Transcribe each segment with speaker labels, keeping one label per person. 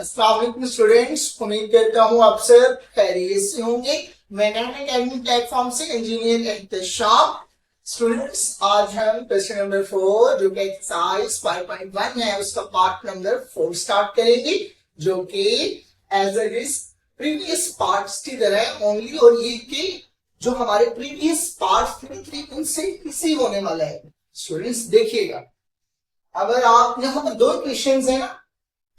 Speaker 1: अस्सलाम वालेकुम स्टूडेंट्स, उम्मीद करता हूँ आप सब खैरियत से होंगे। मैं अकेडमी प्लेटफॉर्म से इंजीनियर एहतशाम। स्टूडेंट्स, आज हम क्वेश्चन नंबर 4 जो कि एक्सरसाइज 5.1 है उसका पार्ट नंबर 4 स्टार्ट करेंगे, जो कि as it is previous parts की तरह ओनली, और ये कि जो हमारे प्रीवियस पार्ट्स थे उनसे इसी होने वाला है। स्टूडेंट्स देखिएगा, अगर आप यहाँ पर दो क्वेश्चन है ना,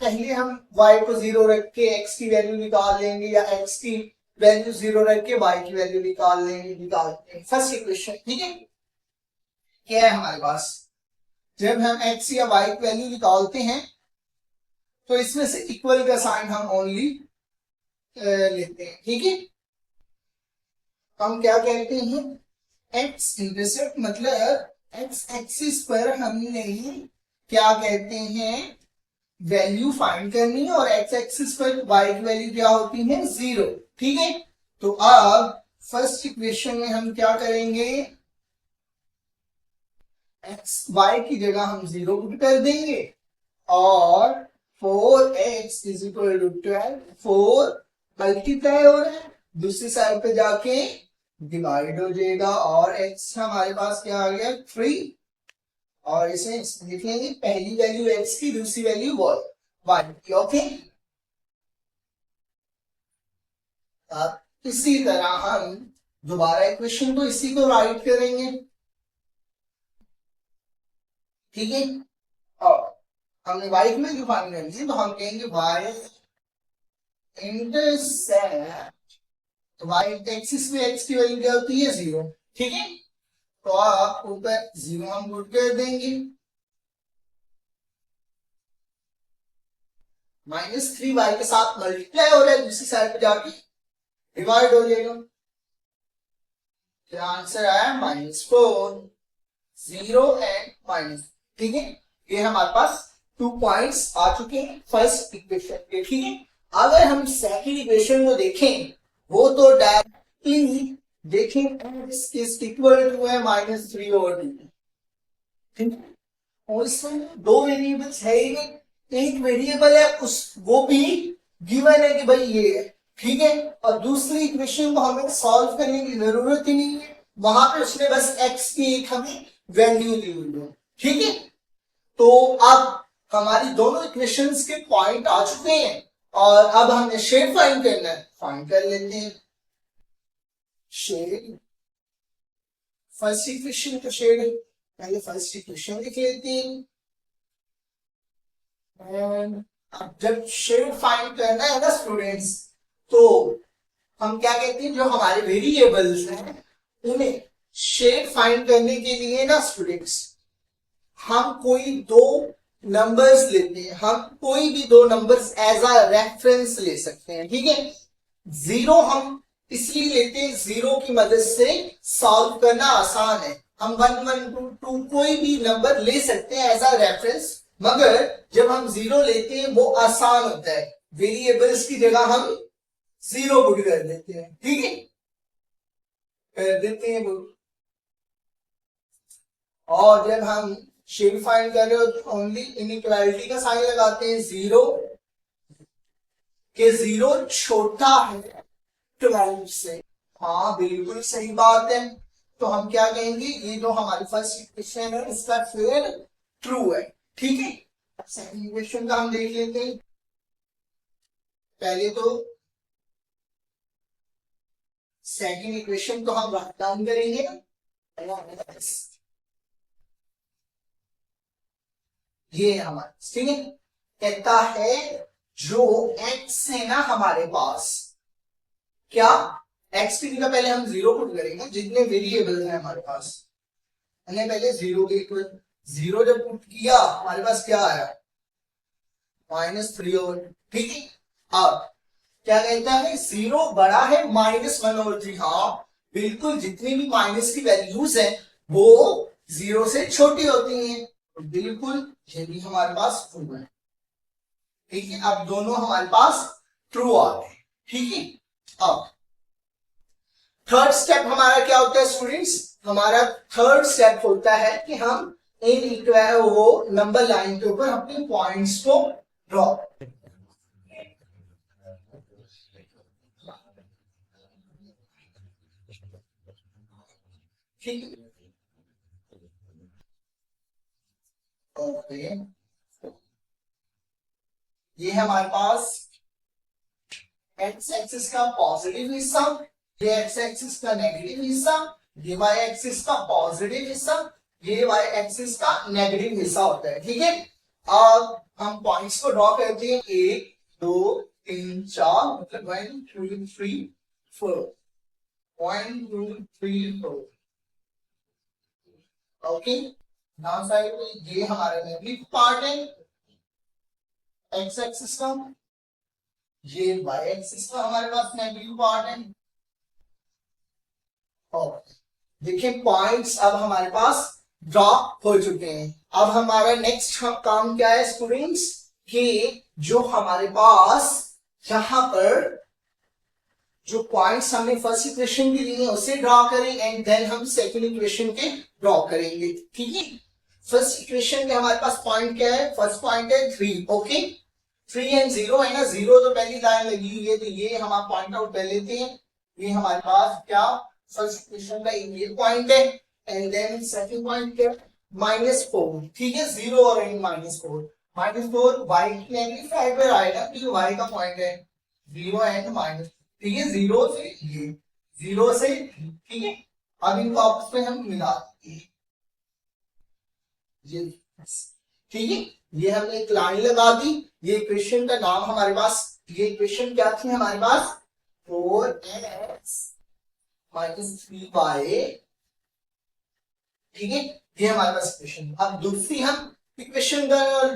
Speaker 1: पहले हम y को 0 रख के x की वैल्यू निकाल लेंगे, या x की वैल्यू 0 रख के y की वैल्यू निकाल लेंगे। फर्स्ट इक्वेशन, ठीक है, क्या है हमारे पास? जब हम x या y की वैल्यू निकालते हैं तो इसमें से इक्वल का साइन हम ओनली लेते हैं, ठीक है। हम क्या कहते हैं, x इंटरसेप्ट मतलब x एक्सिस पर हमने क्या कहते हैं, वैल्यू फाइंड करनी है, और एक्स एक्सिस पर y की वैल्यू क्या होती है, 0, ठीक है। तो अब फर्स्ट इक्वेशन में हम क्या करेंगे, एक्स y की जगह हम 0 पुट कर देंगे, और 4x is equal to 12, 4 multiply हो रहा है, दूसरी साइड पे जाके डिवाइड हो जाएगा, और x हमारे पास क्या आ गया, 3, और इसे लिख लेंगे, पहली वैल्यू x की, दूसरी वैल्यू y की, ओके। अब इसी तरह हम दोबारा इक्वेशन को इसी को राइट करेंगे, ठीक है। और हमने y की वैल्यू फाइंड करनी है, तो हम कहेंगे y इंटरसेप्ट, तो y एक्सिस में x की वैल्यू क्या होती है, 0, ठीक है। तो आप ऊपर 0 हम पुट कर देंगे, -3y के साथ मल्टीप्लाई हो रहा है, दूसरी साइड पे जाके डिवाइड हो जाएगा, तो आंसर आया -4, 0 एंड माइनस, ठीक है। ये हमारे पास 2 पॉइंट्स आ चुके हैं फर्स्ट इक्वेशन के, ठीक है। अगर हम सेकंड इक्वेशन को देखें, वो तो डायरेक्टली देखें x इज इक्वल टू है -3/2, ठीक है। और इसमें दो वेरिएबल्स है ही नहीं, एक वेरिएबल है उस, वो भी गिवन है कि भाई ये है, ठीक है। और दूसरी इक्वेशन को हमें सॉल्व करने की जरूरत ही नहीं है, वहां पे उसने बस x की एक हमें वैल्यू दी हुई है, ठीक है। तो अब हमारी दोनों इक्वेशंस के पॉइंट आ चुके हैं, और अब हमें शेड फाइंड करना है, फाइंड कर लेते हैं शेड। फर्स्ट इक्वेशन का शेड है, पहले फर्स्ट इक्वेशन लिख लेते हैं, अब जब शेड फाइंड करना है ना स्टूडेंट्स, तो हम क्या कहते हैं, जो हमारे वेरिएबल्स हैं उन्हें शेड फाइंड करने के लिए ना स्टूडेंट्स, हम कोई दो नंबर्स लेते हैं, हम कोई भी दो नंबर्स एज अ रेफरेंस ले सकते हैं, ठीक है। 0 हम इसलिए लेते हैं, 0 की मदद से सॉल्व करना आसान है, हम 1 1 2 2 कोई भी नंबर ले सकते हैं एज अ रेफरेंस, मगर जब हम 0 लेते हैं वो आसान होता है, वेरिएबल्स की जगह हम 0 पुट कर देते हैं, ठीक है, कर देते हैं वो। और जब हम शेड फाइंड कर रहे हो तो ओनली इनइक्वालिटी का साइन लगाते हैं, 0 के 0 छोटा है 12 से, हाँ बिल्कुल सही बात है। तो हम क्या कहेंगे, ये जो हमारी फर्स्ट इक्वेशन है इसका फिर ट्रू है, ठीक है। सेकंड इक्वेशन का हम देख लेते हैं, पहले तो सेकंड इक्वेशन को हम राइट डाउन करेंगे, ये हमारा, ठीक है। कहता है जो x है ना हमारे पास, क्या x की जगह पहले हम 0 पुट करेंगे, जितने वेरिएबल हैं हमारे पास, पहले 0 के इक्वल 0 जब पुट किया हमारे पास क्या आया, -3/3, ठीक है। अब क्या कहता है, 0 बड़ा है -1/3, हाँ बिल्कुल, जितनी भी माइनस की वैल्यूज हैं वो 0 से छोटी होती हैं, बिल्कुल ये भी हमारे पास ट्रू है, ठीक है। अब दोनों हमारे पास ट्रू आ गए, ठीक है। अब थर्ड स्टेप हमारा क्या होता है स्टूडेंट्स, हमारा थर्ड स्टेप होता है कि हम इन वो नंबर लाइन के ऊपर अपने पॉइंट्स को ड्रॉ, ठीक है, ओके। ये है हमारे पास एक्स एक्सिस का पॉजिटिव हिस्सा, ये एक्स एक्सिस का नेगेटिव हिस्सा, ये वाई एक्सिस का पॉजिटिव हिस्सा, ये वाई एक्सिस का नेगेटिव हिस्सा होता है। ठीक है, अब हम पॉइंट्स को ड्रॉ करते हैं, 1 2 3 4, मतलब 1 2 3 4, 1 2 3 4। ओके, नाउ साइड में ये हमारा नेगेटिव पार्ट है एक्स एक्सिस का, ये वाई एक्सिस का हमारे पास नेगेटिव पार्ट है। और देखिए पॉइंट्स अब हमारे पास ड्रॉ हो चुके हैं। अब हमारा नेक्स्ट काम क्या है स्टूडेंट्स, कि जो हमारे पास यहां पर जो पॉइंट्स हमने फर्स्ट इक्वेशन की ली है उसे ड्रॉ करें एंड देन हम सेकंड इक्वेशन के ड्रॉ करेंगे। ठीक है, फर्स्ट इक्वेशन के हमारे पास पॉइंट क्या है, फर्स्ट पॉइंट है 3। ओके, 3 एंड 0 है ना, 0 तो पहली लाइन लगी हुई है तो ये हम पॉइंट आउट कर लेते हैं। ये हमारे पास क्या फर्स्ट इक्वेशन का ये पॉइंट है एंड देन सेकंड पॉइंट क्या -4। ठीक है, 0 और -4, -4 y की नेगेटिव साइड पर आएगा क्योंकि y का पॉइंट है 0 एंड माइनस। ठीक है, 0 से ये 0 से, ठीक है, अब इनको आपस में हम मिला देंगे ये। ठीक है, ये हमने एक लाइन लगा दी, ये इक्वेशन का नाम हमारे पास, ये इक्वेशन क्या थी हमारे पास 4x - 3y। ठीक है, ये हमारे पास इक्वेशन। अब दूसरी हम इक्वेशन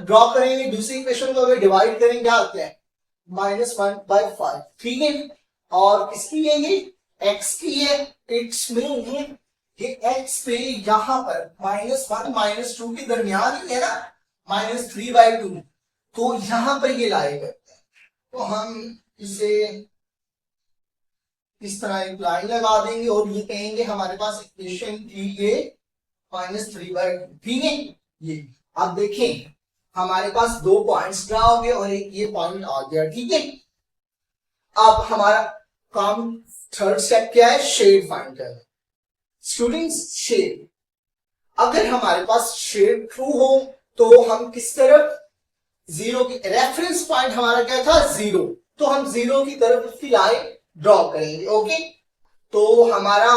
Speaker 1: ड्रॉ करेंगे, दूसरी इक्वेशन को अगर डिवाइड करेंगे क्या आता है -1/5। ठीक है, और किसकी है ये x की है, इट्स में ये x पे यहां पर -1 -2 के दरमियान ही है ना, -3/2, तो यहां पर ये लाए करते हैं। तो हम इसे इस तरह एक लाइन लगा देंगे और ये कहेंगे हमारे पास इक्वेशन थी ये -3/2। ठीक है, ये अब देखें हमारे पास दो पॉइंट्स ड्रा हो गए और एक ये पॉइंट आ गया। ठीक है, अब हमारा काम थर्ड स्टेप क्या है, शेड फाइंड करना। स्टूडेंट्स शेड, अगर हमारे पास शेड ट्रू हो तो हम किस तरफ, 0 की रेफरेंस पॉइंट हमारा क्या था 0, तो हम 0 की तरफ उसकी लाइन ड्रॉ करेंगे। ओके, तो हमारा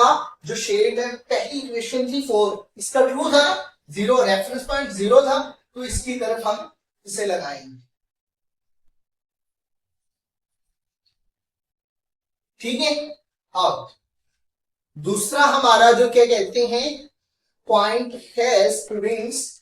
Speaker 1: जो शेड है पहली इक्वेशन थी 4, इसका ट्रू था, 0 रेफरेंस पॉइंट 0 था, तो इसकी तरफ हम इसे लगाएंगे। ठीक है, अब दूसरा हमारा जो क्या कहते हैं पॉइंट है स्टूडेंट्स,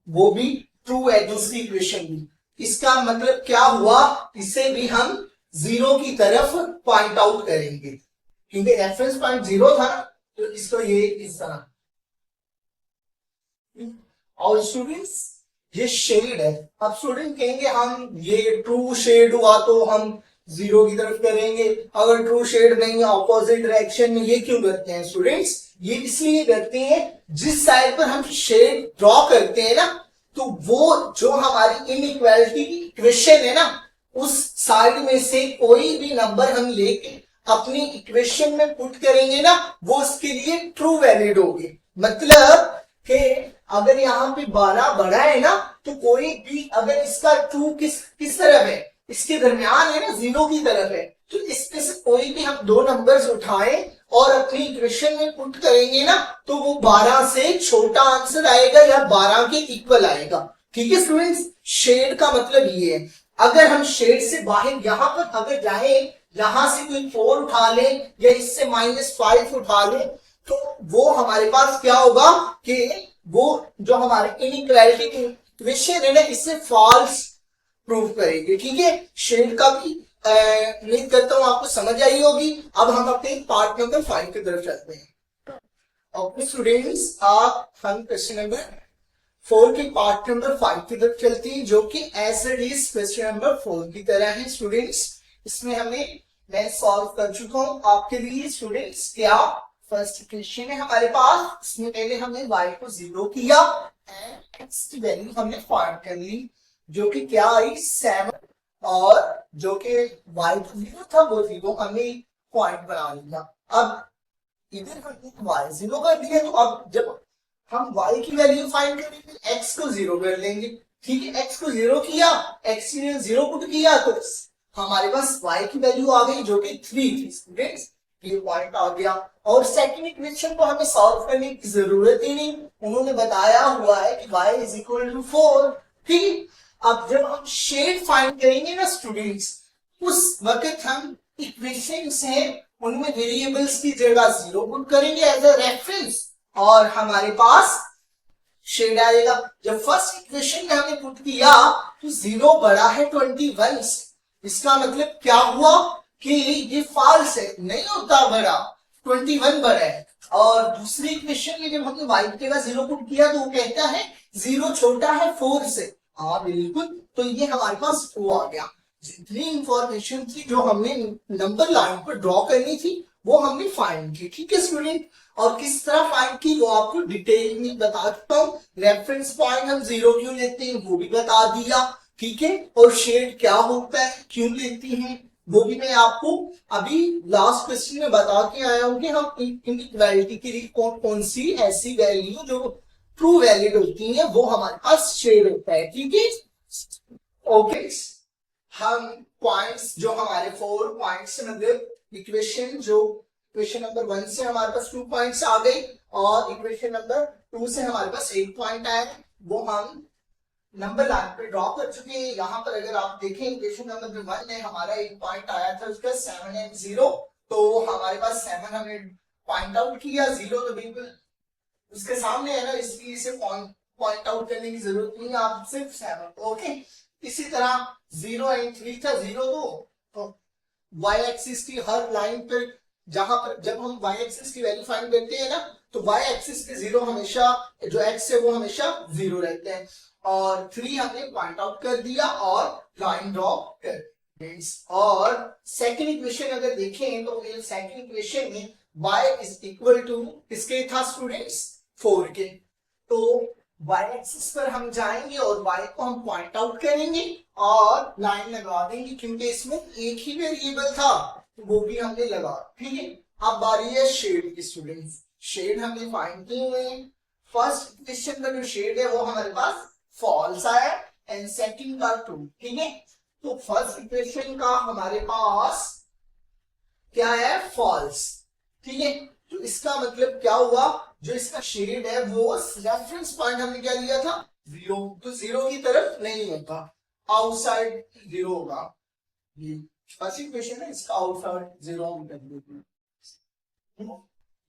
Speaker 1: वो भी ट्रू है दूसरी इक्वेशन भी। इसका मतलब क्या हुआ, इसे भी हम 0 की तरफ पॉइंट आउट करेंगे क्योंकि रेफरेंस पॉइंट 0 था, तो इसको ये इस तरह। और स्टूडेंट्स ये शेड है, अब स्टूडेंट कहेंगे हम ये ट्रू शेड हुआ तो हम 0 की तरफ करेंगे, अगर ट्रू शेड नहीं है ऑपोजिट डायरेक्शन में, ये क्यों करते हैं स्टूडेंट्स, ये इसलिए करते हैं जिस साइड पर हम शेड ड्रॉ करते हैं ना, तो वो जो हमारी इनइक्वालिटी की इक्वेशन है ना, उस साइड में से कोई भी नंबर हम लेके अपनी इक्वेशन में पुट करेंगे ना, वो उसके लिए ट्रू वैलिड होगी। मतलब कि अगर यहाँ पे 12 बड़ा है ना, तो कोई भी अगर इसका ट्रू किस तरफ है, इसके दरमियान है ना, 0 की तरफ है, तो इसमें से कोई भी हम दो नंबर्स उठाएं और अपनी इक्वेशन में पुट करेंगे ना, तो वो 12 से छोटा आंसर आएगा या 12 के इक्वल आएगा। ठीक है स्टूडेंट्स, शेड का मतलब ये है, अगर हम शेड से बाहर यहां पर अगर जाए, यहां से कोई 4 उठा ले या इससे -5 उठा ले, तो वो हमारे पास क्या होगा कि वो जो हमारे इनइक्वालिटी की इक्वेशन है ना, इससे फॉल्स प्रूव करेंगे। ठीक है, शेड का भी उम्मीद करता हूं आपको समझ आई होगी। अब हम अपने पार्ट नंबर 5 की तरफ चलते हैं। ओके स्टूडेंट्स, आप हम क्वेश्चन नंबर 4 के पार्ट नंबर 5 की तरफ चलते हैं, जो कि as it is question number 4 की तरह है। स्टूडेंट्स इसमें मैं सॉल्व कर चुका हूं आपके लिए। स्टूडेंट्स क्या फर्स्ट इक्वेशन है हमारे पास, इसमें पहले हमने y को 0 किया एंड x की वैल्यू हमने फाइंड कर ली, जो कि क्या आई 7, और जो कि y को 0 था वो 0 हमने पॉइंट बना लिया। अब इधर हमने y 0 कर दिया, तो अब जब हम y की वैल्यू फाइंड करेंगे x को 0 कर लेंगे। ठीक है, x को 0 किया, x ने 0 पुट किया, तो हमारे पास y की वैल्यू आ गई जो कि 3 थी स्टूडेंट्स। ये पॉइंट आ गया। और सेकंड इक्वेशन को हमें सॉल्व करने की जरूरत ही नहीं, उन्होंने बताया हुआ है कि y इज इक्वल टू 4। ठीक, अब जब हम शेड फाइंड करेंगे ना स्टूडेंट्स, उस वक्त हम इक्वेशन से उनमें वेरिएबल्स की जगह 0 पुट करेंगे एज अ रेफरेंस, और हमारे पास शेड आएगा। जब फर्स्ट इक्वेशन में हमने पुट किया तो 0 बड़ा है 21 से, इसका मतलब क्या हुआ कि ये फॉल्स है, नहीं होता बड़ा, 21 बड़ा है। और दूसरी इक्वेशन में जब हमने y की जगह 0 पुट किया तो वो कहता है 0 छोटा है 4 से। हाँ बिल्कुल, तो ये हमारे पास ट्रू आ गया। जितनी इंफॉर्मेशन थी जो हमने नंबर लाइन पर ड्रॉ करनी थी वो हमने फाइंड की। ठीक है स्टूडेंट, और किस तरह फाइंड की वो आपको डिटेल में बता चुका हूँ। रेफरेंस पॉइंट हम 0 क्यों लेते हैं वो भी बता दिया। ठीक है, और शेड क्या होता है, क्यों लेते हैं, वो भी मैं आपको अभी लास्ट क्वेश्चन में बता के आया हूं कि हम इनइक्वालिटी के लिए कौन कौन सी ऐसी वैल्यू जो ट्रू वैलिड होती है वो हमारे पास शेड होता है। ठीक है, ओके। हम पॉइंट्स जो हमारे 4 पॉइंट्स मतलब इक्वेशन जो इक्वेशन नंबर 1 से हमारे पास 2 पॉइंट्स आ गए, और इक्वेशन नंबर 2 से हमारे पास 1 पॉइंट आया, वो हम नंबर लाइन पे ड्रॉ कर चुके हैं। यहाँ पर अगर आप देखें इक्वेशन नंबर 1 में हमारा 1 पॉइंट आया था उसका 7 and 0, तो हमारे पास 7 हमने पॉइंट आउट किया, 0 तो बिल्कुल उसके सामने है ना, इसलिए इसे पॉइंट आउट करने की जरूरत नहीं है, आप सिर्फ 7। ओके, इसी तरह 0 and 3 था, 0 तो y एक्सिस की हर लाइन पर जहां पर जब हम y एक्सिस की वैल्यू फाइंड करते हैं ना, तो y एक्सिस पे 0 हमेशा, जो x है वो हमेशा 0 रहते हैं। और 3 हमने पॉइंट आउट कर दिया और लाइन ड्रॉ कर। और सेकंड इक्वेशन अगर देखें तो सेकंड इक्वेशन में y इज इक्वल टू किसके था स्टूडेंट्स, 4 के। तो y एक्सिस पर हम जाएंगे और y को हम पॉइंट आउट करेंगे और लाइन लगा देंगे, क्योंकि इसमें एक ही वेरिएबल था तो वो भी हमने लगा। ठीक है, अब बारी है शेड की स्टूडेंट्स। शेड हमने फाइंड किए हुए हैं। फर्स्ट इक्वेशन का जो शेड है वो हमारे पास फॉल्स आया एंड सेकंड का ट्रू। ठीक है, तो फर्स्ट इक्वेशन का हमारे पास क्या है, फॉल्स। ठीक है, तो इसका मतलब क्या हुआ, जो इसका शेड है वो रेफरेंस पॉइंट हमने क्या लिया था, 0, तो 0 की तरफ नहीं होता, आउटसाइड 0 होगा। ये फर्स्ट इक्वेशन है, इसका आउटसाइड 0 हम कर देते हैं।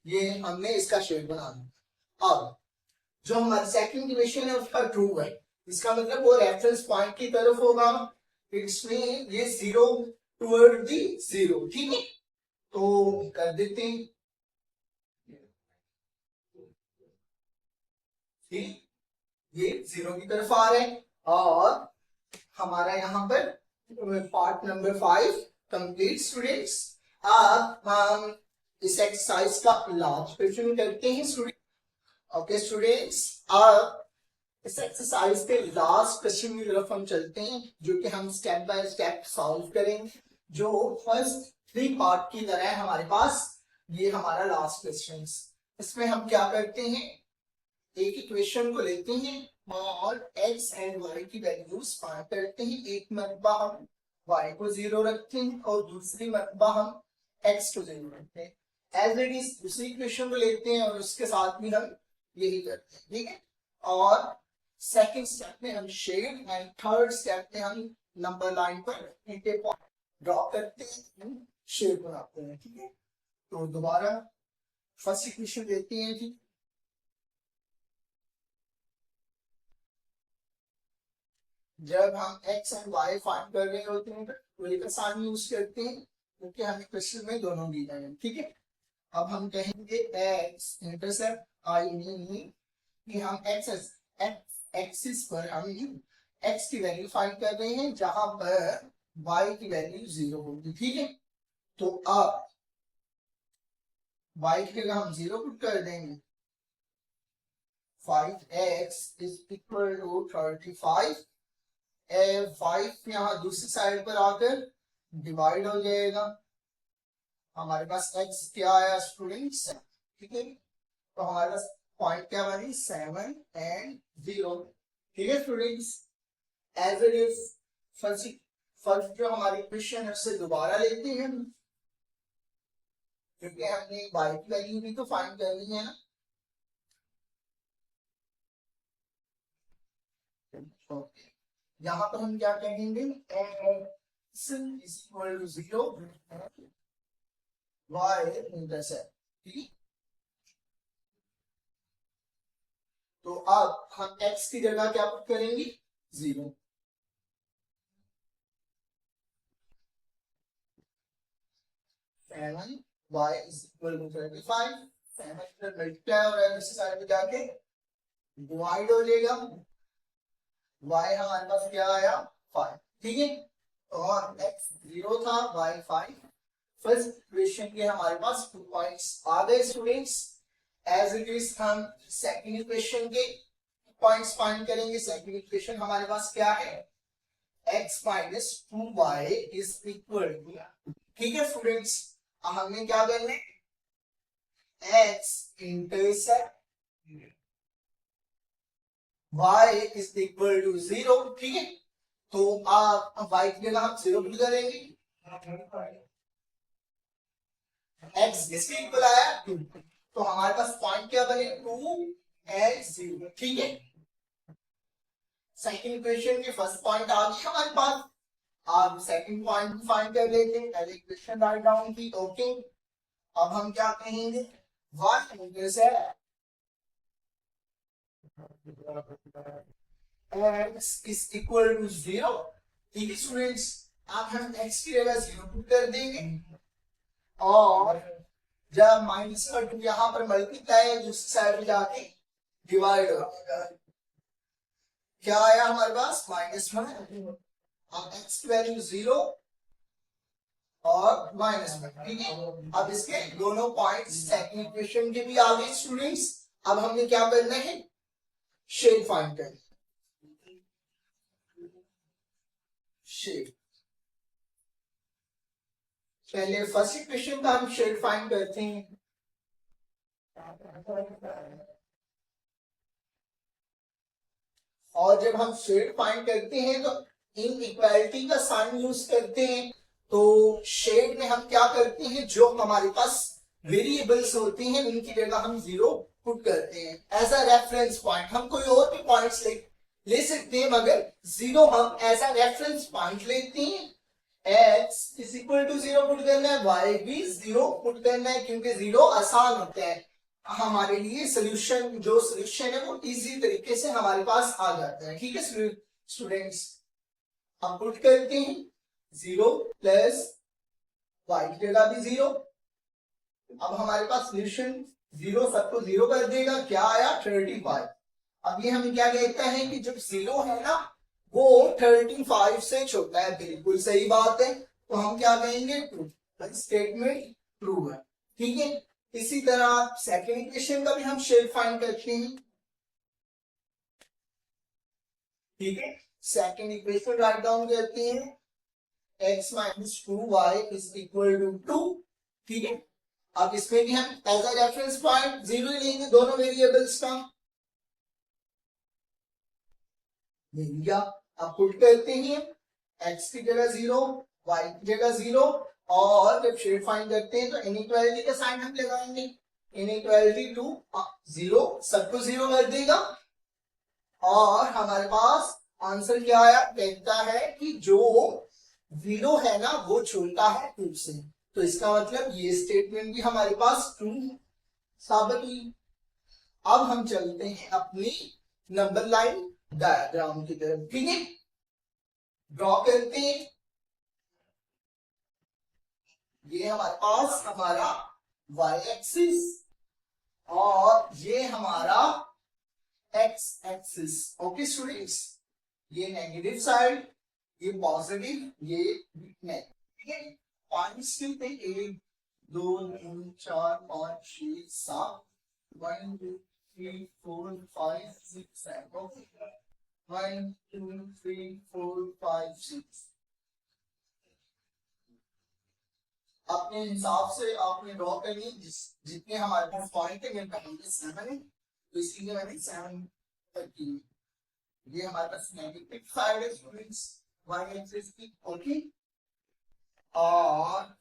Speaker 1: ये हमने इसका शेड बना दिया। अब जो हमारी सेकंड इक्वेशन है उसका ट्रू है, इसका मतलब वो रेफरेंस पॉइंट की तरफ होगा, इसमें ये 0 टुवर्ड दी 0। ठीक है, तो कर देते हैं। ठीक, ये 0 की तरफ आ रहे हैं, और हमारा यहाँ पर पार्ट नंबर 5 कंप्लीट स्टूडेंट्स। अब हम इस एक्सरसाइज का लास्ट क्वेश्चन करते हैं स्टूडेंट। ओके स्टूडेंट्स, अब इस एक्सरसाइज के लास्ट क्वेश्चन की तरफ हम चलते हैं, जो कि हम स्टेप बाय स्टेप सॉल्व करेंगे। जो फर्स्ट 3 पार्ट की तरह है हमारे पास, ये हमारा लास्ट क्वेश्चन। इसमें हम क्या करते हैं, एक इक्वेशन को लेते हैं और x एंड y की वैल्यूज फाइंड करते हैं। एक मरतबा हम y को 0 रखते हैं और दूसरी मरतबा हम x को 0 रखते हैं। एज इट इज दूसरी इक्वेशन को लेते हैं और उसके साथ भी हम यही करते हैं। ठीक है, और सेकंड स्टेप में हम शेड एंड थर्ड स्टेप में हम नंबर लाइन पर इनके पॉइंट ड्रॉ करते हैं, शेड बनाते हैं। ठीक है, तो दोबारा फर्स्ट इक्वेशन लेते हैं। ठीक, जब हम x एंड y फाइंड कर रहे होते हैं तो एक आसान यूज करते हैं, क्योंकि हमें क्वेश्चन में दोनों दी जाए। ठीक है, अब हम कहेंगे x इंटरसेप्ट आई मीन कि हम एक्सिस पर हम x की वैल्यू फाइंड कर रहे हैं जहां पर y की वैल्यू 0 होगी। ठीक है, तो अब y की जगह हम 0 पुट कर देंगे, 5x इज इक्वल टू 35। 5 यहाँ दूसरी साइड पर आकर डिवाइड हो जाएगा, हमारे पास x क्या आया स्टूडेंट्स, ठीक है, तो हमारे पास पॉइंट क्या बनी 7 एंड 0। ठीक है students, as it is first जो हमारी क्वेश्चन है उससे दोबारा लेते हैं हम, क्योंकि हमने y की वैल्यू भी तो फाइंड करनी है ना। ओके, यहाँ पर हम क्या कहेंगे, x is equal to 0 y intercept. ठीक, तो अब हम x की जगह क्या पुट करेंगे 0। y is equal to 25, 7 multiply हो रहा है दूसरी साइड में जाके डिवाइड हो जाएगा, y हमारे पास क्या आया 5। ठीक है, और x 0 था y 5। फर्स्ट इक्वेशन के हमारे पास 2 पॉइंट्स आ गए स्टूडेंट्स। एज इट इज हम सेकंड इक्वेशन के पॉइंट्स फाइंड करेंगे। सेकंड इक्वेशन हमारे पास क्या है, x minus 2y is equal to, ठीक है स्टूडेंट्स, अब हमने क्या करना है, x intercept y is equal to 0। ठीक है, तो आप y की जगह हम 0 पुट करेंगे, x किसके इक्वल आया 2, तो हमारे पास पॉइंट क्या बने 2 एंड 0। ठीक है, सेकंड इक्वेशन के फर्स्ट पॉइंट आ गया हमारे पास। अब सेकंड पॉइंट फाइंड कर लेते हैं, पहले इक्वेशन राइट डाउन की। ओके, अब हम क्या कहेंगे, 1 intercept x is equal to 0। ठीक है स्टूडेंट्स, अब हम x की जगह 0 पुट कर देंगे, और जब माइनस का 2 यहाँ पर मल्टीप्लाई है दूसरी साइड में जाके डिवाइड हो जाएगा, क्या आया हमारे पास -1। अब x की वैल्यू 0 और -1। ठीक है, अब इसके दोनों पॉइंट्स सेकंड इक्वेशन के भी आ गए स्टूडेंट्स। अब हमने क्या करना है, शेड फाइंड करना, शेड। पहले फर्स्ट इक्वेशन का हम शेड फाइंड करते हैं। और जब हम शेड फाइंड करते हैं तो इन इक्वालिटी का साइन यूज करते हैं। तो शेड में हम क्या करते हैं, जो हमारे पास वेरिएबल्स होती हैं उनकी जगह हम 0 पुट करते हैं एज अ रेफरेंस पॉइंट। हम कोई और भी पॉइंट्स ले सकते हैं, मगर 0 हम एज अ रेफरेंस पॉइंट लेते हैं। x is equal to 0 put करना है, y भी 0 पुट करना है, क्योंकि 0 आसान होता है हमारे लिए, सोल्यूशन जो सोल्यूशन है वो इजी तरीके से हमारे पास आ जाता है। ठीक है स्टूडेंट्स, हम पुट करते हैं 0 प्लस y की जगह भी 0। अब हमारे पास सोल्यूशन 0 सबको 0 कर देगा, क्या आया 35। अब ये हमें क्या कहता है कि जब 0 है ना वो 35 से छोटा है, बिल्कुल सही बात है, तो हम क्या कहेंगे ट्रू, स्टेटमेंट ट्रू है। ठीक है, इसी तरह सेकंड इक्वेशन का भी हम शेड फाइंड करते हैं। ठीक है, सेकंड इक्वेशन राइट डाउन करते हैं, x minus 2y is equal to 2। ठीक है, अब इसमें भी हम एज अ रेफरेंस पॉइंट 0 ही लेंगे दोनों वेरिएबल्स का। लिया, अब पुट करते हैं x की जगह 0, y की जगह 0, और जब शेड फाइंड करते हैं तो इनइक्वालिटी का साइन हम लगाएंगे, इनइक्वालिटी 2 0 सबको 0 कर देगा, और हमारे पास आंसर क्या आया, कहता है कि जो 0 है ना वो छोटा है 2 से, तो इसका मतलब ये स्टेटमेंट भी हमारे पास ट्रू साबित हुई। अब हम चलते हैं अपनी नंबर लाइन डायग्राम की तरफ। ठीक है, ड्रॉ करते हैं, ये हमारे पास हमारा y एक्सिस और ये हमारा x एक्सिस। ओके स्टूडेंट्स, ये नेगेटिव साइड, ये पॉजिटिव, ये नेगेटिव। ठीक है, पॉइंट्स कितने 1 2 3 4 5 6 7 1 2 3 4 5 6 7 1 2 3 4 5 6। अब अपने हिसाब से आपने ड्रॉ करनी, जितने हमारे पास पॉइंट है, मेरे पास 7 है, तो इसीलिए मैंने 7 की। ये हमारे पास नेगेटिव साइड है स्टूडेंट्स, y एक्सिस की, ओके। और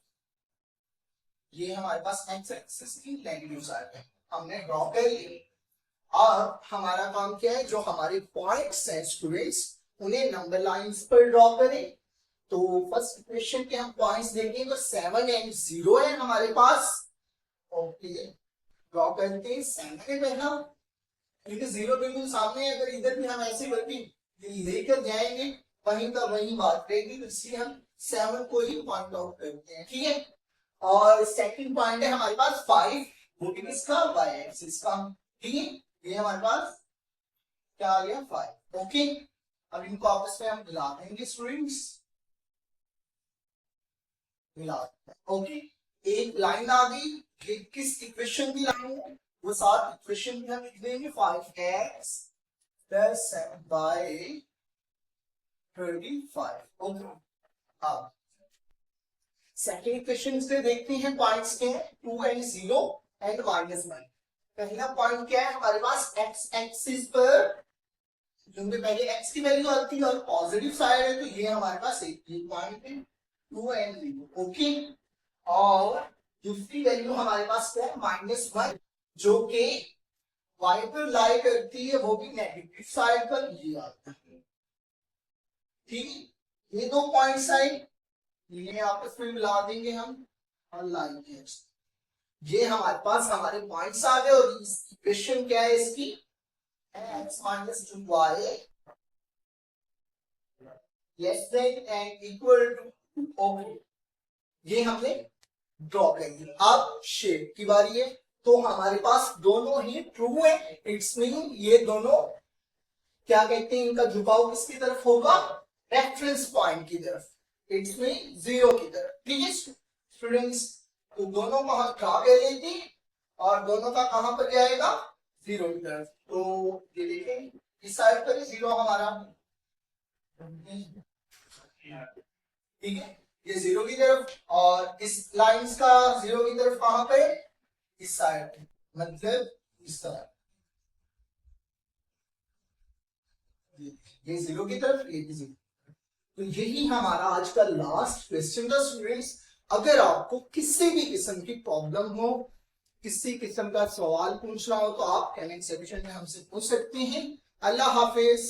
Speaker 1: ये हमारे पास x एक्सिस की नेगेटिव साइड है, हमने ड्रॉ कर ली। अब हमारा काम क्या है, जो हमारे पॉइंट्स हैं स्टूडेंट्स, उन्हें नंबर लाइंस पर ड्रॉ करें। तो फर्स्ट इक्वेशन के हम पॉइंट्स देखें तो 7 एंड 0 है हमारे पास, ओके। ड्रॉ करते हैं 7 है पहला, क्योंकि 0 बिल्कुल सामने है, अगर इधर भी हम ऐसे करके लेकर जाएंगे वहीं का वहीं बात रहेगी, तो इसलिए हम 7 को ही पॉइंट आउट करते हैं, ठीक है। और सेकंड पॉइंट है हमारे पास 5, वो भी किसका, y एक्सिस का, ठीक है। ये हमारे पास क्या आ गया, 5, ओके। अब इनको आपस में हम मिला देंगे स्टूडेंट्स, मिला, ओके। एक लाइन आ गई, ये किस इक्वेशन की लाइन है, वो साथ इक्वेशन भी हम लिख देंगे, 5x प्लस 7 बाय 35, ओके। अब सेकेंड इक्वेशन से देखते हैं पॉइंट्स के, 2 एंड 0 एंड -1। पहला पॉइंट क्या है हमारे पास, x एक्सिस पर, क्योंकि पहले x की वैल्यू आती है और पॉजिटिव साइड है, तो ये हमारे पास एक पॉइंट है 2 एंड 0, ओके। और दूसरी वैल्यू हमारे पास क्या है, -1, जो कि y पर लाई करती है, वो भी नेगेटिव साइड पर, ये आता है, ठीक है। ये 2 पॉइंट्स आए, ये आपस में मिला देंगे हम और लाएंगे, ये हमारे पास हमारे पॉइंट्स आ गए। और इक्वेशन क्या है इसकी, x minus 2y less than and equal to, okay, ये हमने ड्रॉ कर दिया। अब शेप की बारी है, तो हमारे पास दोनों ही ट्रू है, इट्स मीन ये दोनों क्या कहते हैं, इनका झुकाव किसकी तरफ होगा, रेफरेंस पॉइंट की तरफ, इट्स मीन 0 की तरफ, ठीक है स्टूडेंट्स। तो दोनों को हम ड्रॉ कर लेते और दोनों का कहां पर जाएगा, 0 की तरफ। तो ये देखें इस साइड पर 0 हमारा, ठीक है, ये 0 की तरफ, और इस लाइंस का 0 की तरफ कहां पे, इस साइड, मतलब इस तरह, ये 0 की तरफ, ये भी 0। तो यही हमारा आज का लास्ट क्वेश्चन था स्टूडेंट्स। अगर आपको किसी भी किस्म की प्रॉब्लम हो, किसी किस्म का सवाल पूछना हो, तो आप कमेंट सेक्शन में हमसे पूछ सकते हैं। अल्लाह हाफिज।